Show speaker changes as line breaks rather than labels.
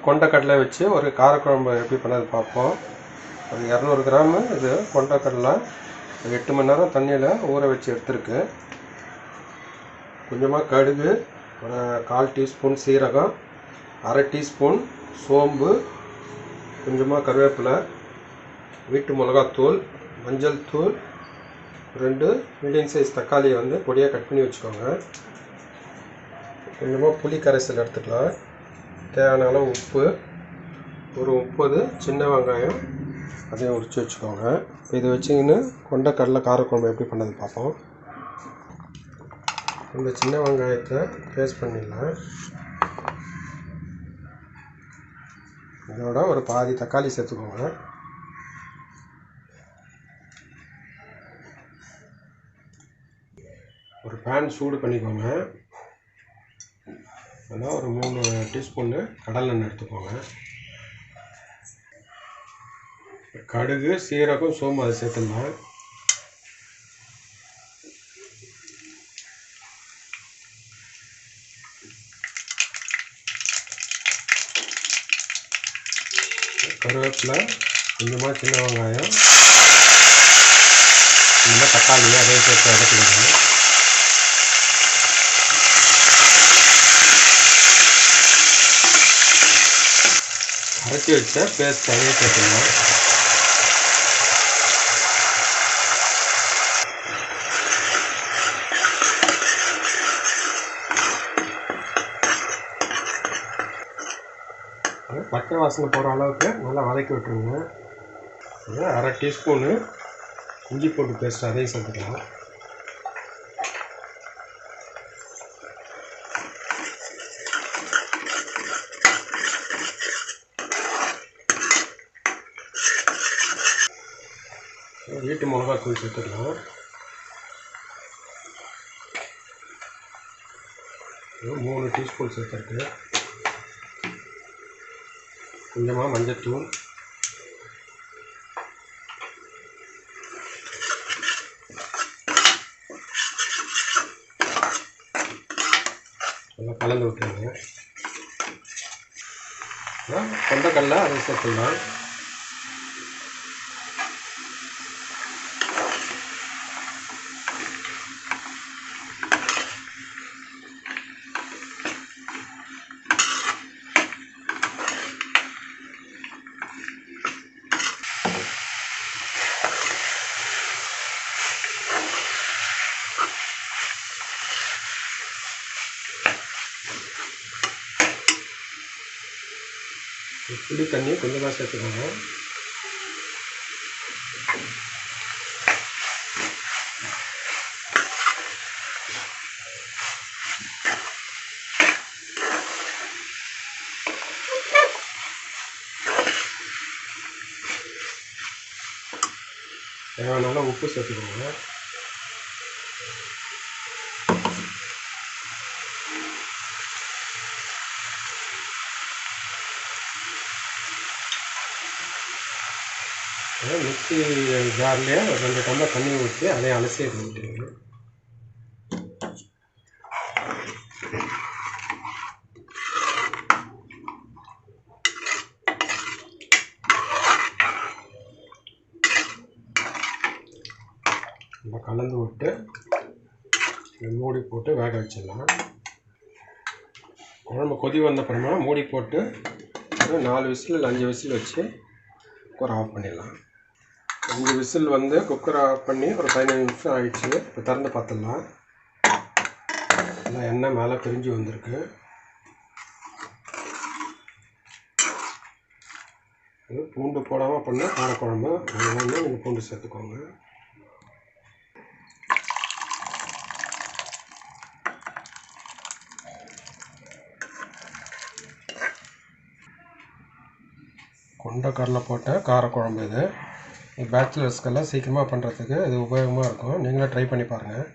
கொண்டக்கடலை வச்சு ஒரு காரக்குழம்பு எப்படி பண்ணது பார்ப்போம். ஒரு 200 கிராம் இது கொண்டக்கடலை 8 மணி நேரம் தண்ணியில் ஊற வச்சு எடுத்துருக்கு. கொஞ்சமாக கடுகு, ஒரு 1/4 டீஸ்பூன் சீரகம், 1/2 டீஸ்பூன் சோம்பு, கொஞ்சமாக கருவேப்பிலை, வீட்டு மிளகாத்தூள், மஞ்சள் தூள், 2 மீடியம் சைஸ் தக்காளியை பொடியாக கட் பண்ணி வச்சுக்கோங்க. கொஞ்சமாக புளி கரைசல் எடுத்துக்கலாம். தேவையான அளவு உப்பு, ஒரு 30 சின்ன வெங்காயம் அதையும் உரித்து வச்சுக்கோங்க. இதை வச்சிங்கன்னு கொண்டக்கடலை காரக்குழம்பு எப்படி பண்ணது பார்ப்போம். இந்த சின்ன வெங்காயத்தை பேஸ்ட் பண்ணிடலாம். இதோட ஒரு பாதி தக்காளி சேர்த்துக்கோங்க. ஒரு பேன் சூடு பண்ணிக்கோங்க. அதான் ஒரு 3 டீஸ்பூன்னு கடலெண்ணெய் எடுத்துக்கோங்க. கடுகு, சீரகம், சோம்பு அதை சேர்த்துடலாம். கருவேப்பிலை, கொஞ்சமாக சின்ன வெங்காயம், கொஞ்சமாக தக்காளி அதையும் சேர்த்து வதக்கிடுங்க. அரைச்சி வச்ச பேஸ்ட் அதையும் சேர்த்துக்கலாம். பச்சை வாசனை போகிற அளவுக்கு நல்லா வதக்கி விட்டுருங்க. 1/2 டீஸ்பூனு இஞ்சி பூண்டு பேஸ்ட் அதையும் சேர்த்துக்கலாம். வீட்டு மிளகாத்தூள் சேர்த்துக்கலாம். 3 டீஸ்பூன் சேர்த்துருக்கு. கொஞ்சமாக மஞ்சத்தூள், நல்லா கலந்து விட்டுருங்க. கொண்டக்கடலை அதை சேர்த்துக்கலாம். புளி தண்ணி கொஞ்சமாக சேர்த்துக்கோங்க. தேவையான உப்பு சேர்த்துக்கோங்க. மிக்ஸி ஜார்லேயே ஒரு 2 டம்ளர் தண்ணி ஊற்றி அதையும் அலசி எடுத்துக்கிட்டுருங்க. நம்ம கலந்து விட்டு மூடி போட்டு வேக வச்சிடலாம். குழம்பு கொதி வந்த அப்புறமா மூடி போட்டு ஒரு 4 விசில் இல்லை 5 விசில் வச்சு குக்கர் ஆஃப் பண்ணிடலாம். 5 விசில் குக்கர் ஆஃப் பண்ணி ஒரு 15 நிமிஷம் ஆகிடுச்சு. இப்போ திறந்து பார்த்துடலாம். நல்லா எண்ணெய் மேலே பிரிஞ்சு வந்திருக்கு. இது பூண்டு போடாமல் பண்ண காரக்குழம்பு. அதனால நீங்கள் பூண்டு சேர்த்துக்கோங்க. கொண்டக்கடலை போட்ட காரக்குழம்பு இது. பேச்சுலர்ஸ்க்கெல்லாம் சீக்கிரமாக பண்ணுறதுக்கு இது உபயோகமாக இருக்கும். நீங்களும் ட்ரை பண்ணி பாருங்கள்.